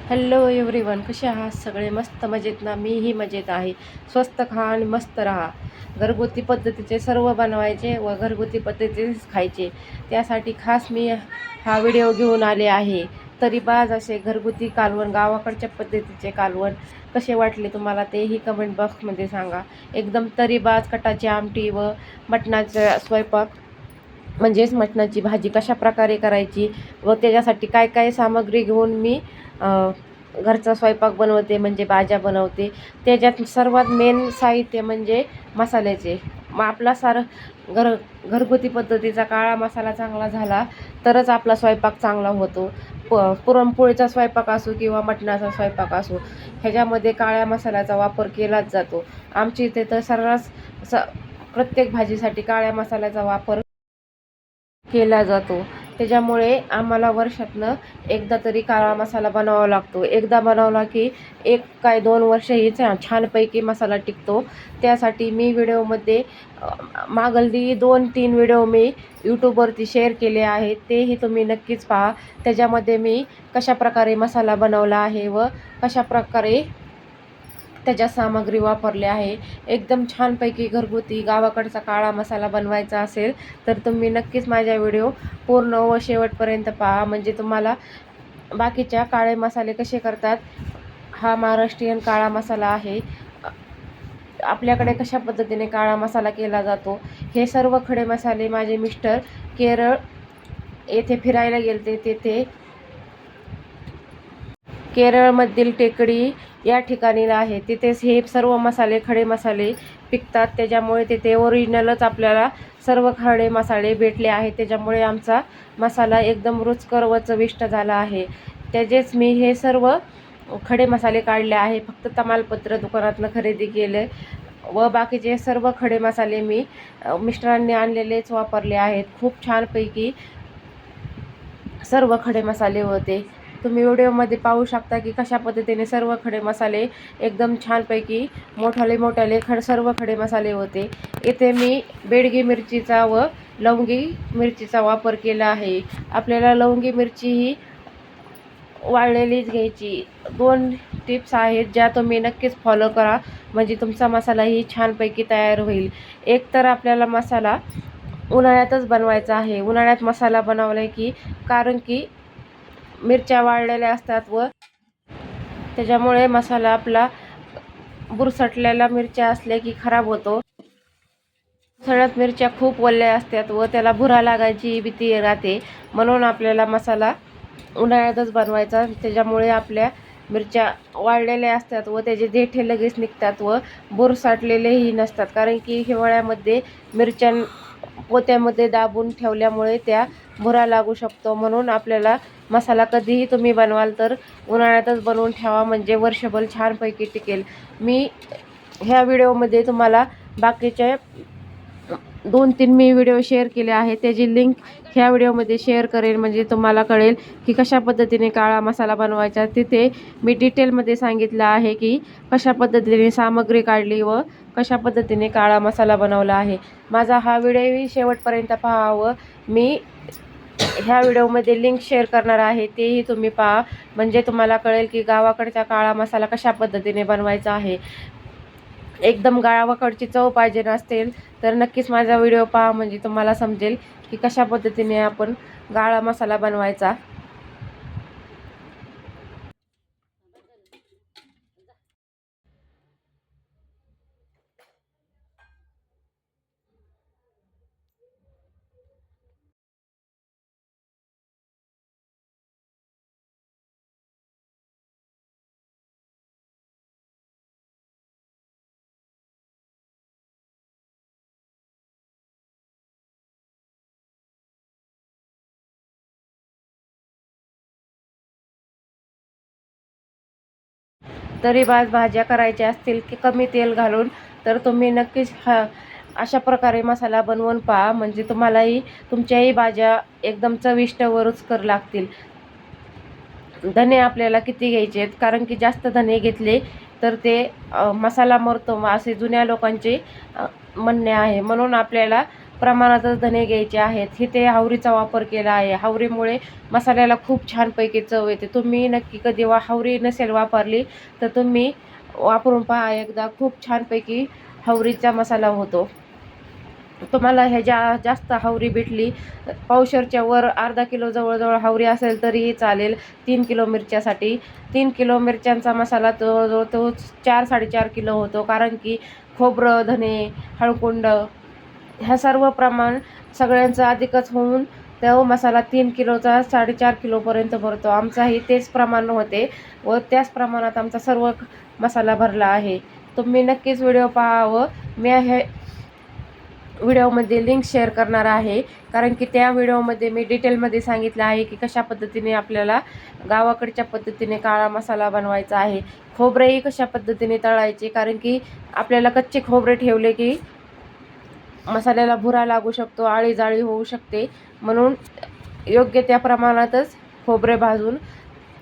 Hello everyone, कसे आहात सगळे? मस्त मजेत ना? मीही मजेत आहे. स्वस्त खा आणि मस्त राहा. घरगुती पद्धतीचे सर्व बनवायचे व घरगुती पद्धतीचेच खायचे. त्यासाठी खास मी हा व्हिडिओ घेऊन आले आहे. तरीबाज असे घरगुती कालवण, गावाकडच्या पद्धतीचे कालवण कसे वाटले तुम्हाला तेही कमेंट बॉक्समध्ये सांगा. एकदम तरीबाज कटाची आमटी व मटणाचा स्वयंपाक म्हणजेच मटणाची भाजी कशा प्रकारे करायची व त्याच्यासाठी काय काय सामग्री घेऊन मी घरचा स्वयंपाक बनवते म्हणजे भाज्या बनवते. त्याच्यात सर्वात मेन साहित्य म्हणजे मसाल्याचे. मग आपला घरगुती पद्धतीचा काळा मसाला चांगला झाला तरच आपला स्वयंपाक चांगला होतो. पुरणपोळीचा स्वयंपाक असो किंवा मटणाचा स्वयंपाक असो, ह्याच्यामध्ये काळ्या मसाल्याचा वापर केलाच जातो. आमच्या इथे तर सर्रास प्रत्येक भाजीसाठी काळ्या मसाल्याचा वापर केला जातो. त्याच्यामुळे आम्हाला वर्षातनं एकदा तरी काळा मसाला बनवावा लागतो. एकदा बनवला की 1 काय 2 वर्षही छानपैकी मसाला टिकतो. त्यासाठी मी व्हिडिओमध्ये मागली 2-3 व्हिडिओ मी यूट्यूबवरती शेअर केले आहेत. तेही तुम्ही नक्कीच पहा. त्याच्यामध्ये मी कशाप्रकारे मसाला बनवला आहे व कशाप्रकारे त्याच्या सामग्री वापरल्या आहे. एकदम छानपैकी घरगुती गावाकडचा काळा मसाला बनवायचा असेल तर तुम्ही नक्कीच माझ्या व्हिडिओ पूर्ण व शेवटपर्यंत पहा. म्हणजे तुम्हाला बाकीच्या काळे मसाले कसे करतात, हा महाराष्ट्रीयन काळा मसाला आहे. आपल्याकडे कशा पद्धतीने काळा मसाला केला जातो, हे सर्व खडे मसाले माझे मिस्टर केरळ येथे फिरायला गेलते. तेथे केरळमधील टेकडी या ठिकाणी आहे. तिथेच हे सर्व मसाले, खडे मसाले पिकतात. त्याच्यामुळे तिथे ओरिजिनलच आपल्याला सर्व खडे मसाले भेटले आहेत. त्याच्यामुळे आमचा मसाला एकदम रुचकर व चविष्ट झाला आहे. त्याचेच मी हे सर्व खडे मसाले काढले आहे. फक्त तमालपत्र दुकानातनं खरेदी केले व बाकीचे सर्व खडे मसाले मी मिस्टरांनी आणलेलेच वापरले आहेत. खूप छानपैकी सर्व खडे मसाले होते. तुम्ही व्हिडिओमध्ये पाहू शकता की कशा पद्धतीने सर्व खडे मसाले एकदम छानपैकी मोठाले सर्व खडे मसाले होते. इथे मी बेडगी मिरचीचा व लवंगी मिरचीचा वापर केला आहे. आपल्याला लवंगी मिरची ही वाळलेलीच घ्यायची. 2 टिप्स आहेत ज्या तुम्ही नक्कीच फॉलो करा, म्हणजे तुमचा मसालाही छानपैकी तयार होईल. एक तर आपल्याला मसाला उन्हाळ्यातच बनवायचा आहे. उन्हाळ्यात मसाला बनवला की कारण की मिरच्या वाळलेल्या असतात व त्याच्यामुळे मसाला आपला बुरसटलेल्या मिरच्या असल्या की खराब होतो. सळ्यात मिरच्या खूप ओल्या असतात व त्याला भुरा लागायची भीती राहते. म्हणून आपल्याला मसाला उन्हाळ्यातच बनवायचा. त्याच्यामुळे आपल्या मिरच्या वाळलेल्या असतात व त्याचे देठे लगेच निघतात व बुर साठलेलेही नसतात. कारण की हिवाळ्यामध्ये मिरच्या पोत्यामध्ये दाबून ठेवल्यामुळे त्या भुरा लागू शकतो. म्हणून आपल्याला मसाला कधीही तुम्ही बनवाल तर उन्हाळ्यातच बनवून ठेवा, म्हणजे वर्षभर छानपैकी टिकेल. मी ह्या व्हिडिओमध्ये तुम्हाला बाकीचे 2-3 मी व्हिडिओ शेअर केले आहेत. त्याची लिंक ह्या व्हिडिओमध्ये शेअर करेन, म्हणजे तुम्हाला कळेल की कशा पद्धतीने काळा मसाला बनवायचा. तिथे मी डिटेलमध्ये सांगितलं आहे की कशा पद्धतीने सामग्री काढली व कशा पद्धतीने काळा मसाला बनवला आहे. माझा हा व्हिडिओही शेवटपर्यंत पहा व मी ह्या व्हिडिओमध्ये लिंक शेअर करणार आहे, तेही तुम्ही पहा. म्हणजे तुम्हाला कळेल की गावाकडचा काळा मसाला कशा पद्धतीने बनवायचा आहे. एकदम गावाकडची चव पाहिजे नसतील तर नक्कीच माझा व्हिडिओ पहा, म्हणजे तुम्हाला समजेल की कशा पद्धतीने आपण काळा मसाला बनवायचा. तरी भाज्या करायच्या असतील की कमी तेल घालून तर तुम्ही नक्कीच अशा प्रकारे मसाला बनवून पहा, म्हणजे तुम्हालाही तुमच्याही भाज्या एकदम चविष्ट व रुचकर लागतील. धने आपल्याला किती घ्यायचे आहेत, कारण की जास्त धने घेतले तर ते मसाला मरतो असे जुन्या लोकांचे म्हणणे आहे. म्हणून आपल्याला प्रमाणातच धने घ्यायचे आहेत. इथे हावरीचा वापर केला आहे. हावरीमुळे मसाल्याला खूप छानपैकी चव येते. तुम्ही नक्की कधी हावरी नसेल वापरली तर तुम्ही वापरून पहा एकदा. खूप छानपैकी हावरीचा मसाला होतो. तुम्हाला जास्त हावरी भेटली, पावशेरच्या वर अर्धा किलो जवळजवळ हावरी असेल तरीही चालेल 3 किलो मिरच्यासाठी. 3 किलो मिरच्यांचा मसाला जवळजवळ तो 4-4.5 किलो होतो. कारण की खोबरं, धने, हळकुंड ह्या सर्व प्रमाण सगळ्यांचं अधिकच होऊन तो मसाला 3 किलोचा 4.5 किलोपर्यंत भरतो. आमचाही तेच प्रमाण होते व त्याच प्रमाणात आमचा सर्व मसाला भरला आहे. तुम्ही नक्कीच व्हिडिओ पाहावं. मी हे व्हिडिओमध्ये लिंक शेअर करणार आहे, कारण की त्या व्हिडिओमध्ये मी डिटेलमध्ये सांगितलं आहे की कशा पद्धतीने आपल्याला गावाकडच्या पद्धतीने काळा मसाला बनवायचा आहे. खोबरेही कशा पद्धतीने तळायचे, कारण की आपल्याला कच्चे खोबरे ठेवले की मसाल्याला भुरा लागू शकतो, आळी जाळी होऊ शकते. म्हणून योग्य त्या प्रमाणातच खोबरे भाजून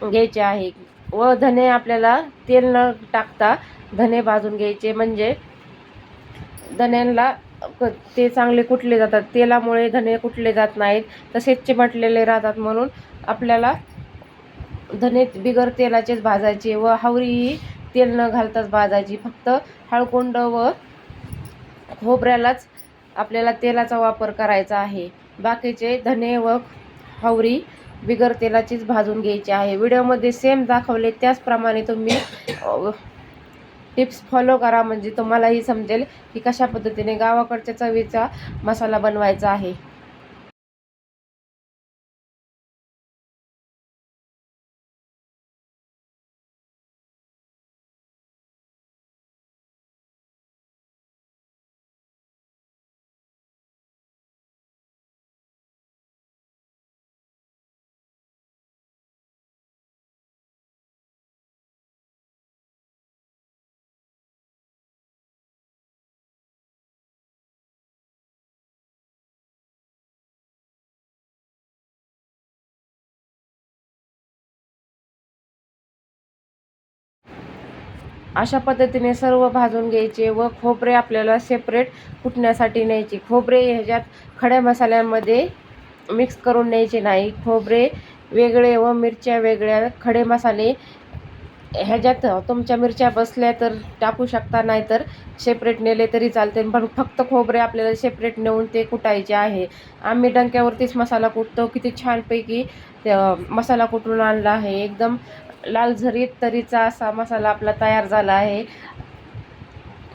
घ्यायचे आहे. व धने आपल्याला तेल न टाकता धने भाजून घ्यायचे, म्हणजे धन्यांना ते चांगले कुटले जातात. तेलामुळे धने कुटले जात नाहीत, तसेच चिमटलेले राहतात. म्हणून आपल्याला धने बिगर तेलाचेच भाजायचे व हावरीही तेल न घालताच भाजायची. फक्त हळकुंड व खोबऱ्यालाच आपल्याला तेलाचा वापर करायचा आहे. बाकीचे धने व हावरी बिगर तेलाचीच भाजून घ्यायची आहे. व्हिडिओमध्ये सेम दाखवले त्याचप्रमाणे तुम्ही टिप्स फॉलो करा, म्हणजे तुम्हालाही समजेल की कशा पद्धतीने गावाकडच्या चवीचा मसाला बनवायचा आहे. अशा पद्धतीने सर्व भाजून घ्यायचे व खोबरे आपल्याला सेपरेट कुटण्यासाठी न्यायचे. खोबरे ह्याच्यात खड्या मसाल्यांमध्ये मिक्स करून न्यायचे नाही. खोबरे वेगळे व मिरच्या वेगळ्या. खडे मसाले ह्याच्यात तुमच्या मिरच्या बसल्या तर टाकू शकता, नाही तर सेपरेट नेले तरी चालते. पण फक्त खोबरे आपल्याला सेपरेट नेऊन ते कुटायचे आहे. आम्ही डंक्यावरतीच मसाला कुटतो. किती छानपैकी मसाला कुटून आणला आहे. एकदम लालझरीत तरीचा असा मसाला आपला तयार झाला आहे.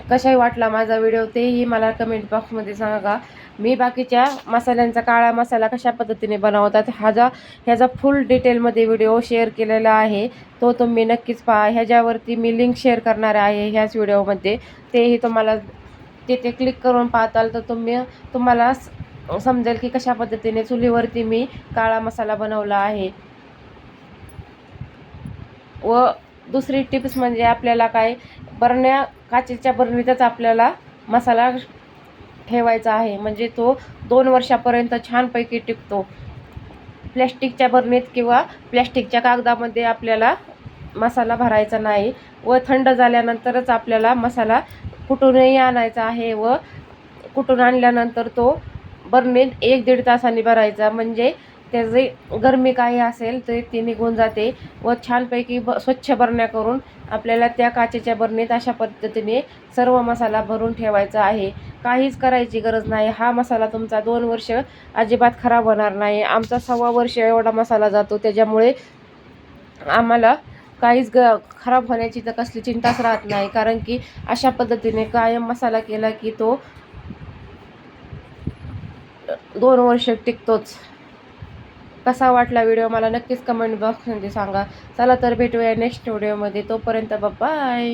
कशाही वाटला माझा व्हिडिओ तेही मला कमेंट बॉक्समध्ये सांगा. मी बाकीच्या मसाल्यांचा काळा मसाला कशा पद्धतीने बनवतात ह्याचा फुल डिटेलमध्ये व्हिडिओ शेअर केलेला आहे. तो तुम्ही नक्कीच पहा. ह्याच्यावरती मी लिंक शेअर करणार आहे ह्याच व्हिडिओमध्ये. तेही तुम्हाला तिथे क्लिक करून पाहताल तर तुम्हाला समजेल की कशा पद्धतीने चुलीवरती मी काळा मसाला बनवला आहे. व दुसरी टिप्स म्हणजे आपल्याला काय काचेच्या बरणीतच आपल्याला मसाला ठेवायचा आहे, म्हणजे तो 2 वर्षापर्यंत छानपैकी टिकतो. प्लॅस्टिकच्या बरणीत किंवा प्लॅस्टिकच्या कागदामध्ये आपल्याला मसाला भरायचा नाही व थंड झाल्यानंतरच आपल्याला मसाला कुटूनही आणायचा आहे व कुटून आणल्यानंतर तो बरणीत 1-1.5 तासांनी भरायचा, म्हणजे त्याची गरमी काही असेल तर ती निघून जाते. व छानपैकी स्वच्छ बरण्या करून आपल्याला त्या काचेच्या बरणीत अशा पद्धतीने सर्व मसाला भरून ठेवायचा आहे. काहीच करायची गरज नाही. हा मसाला तुमचा 2 वर्ष अजिबात खराब होणार नाही. आमचा 1.25 वर्ष एवढा मसाला जातो, त्याच्यामुळे आम्हाला काहीच खराब होण्याची तर कसली चिंताच राहत नाही. कारण की अशा पद्धतीने कायम मसाला केला की तो 2 वर्ष टिकतोच. कसा वाटला व्हिडिओ मला नक्कीच कमेंट बॉक्समध्ये सांगा. चला तर भेटूया नेक्स्ट व्हिडिओमध्ये. तोपर्यंत बाय.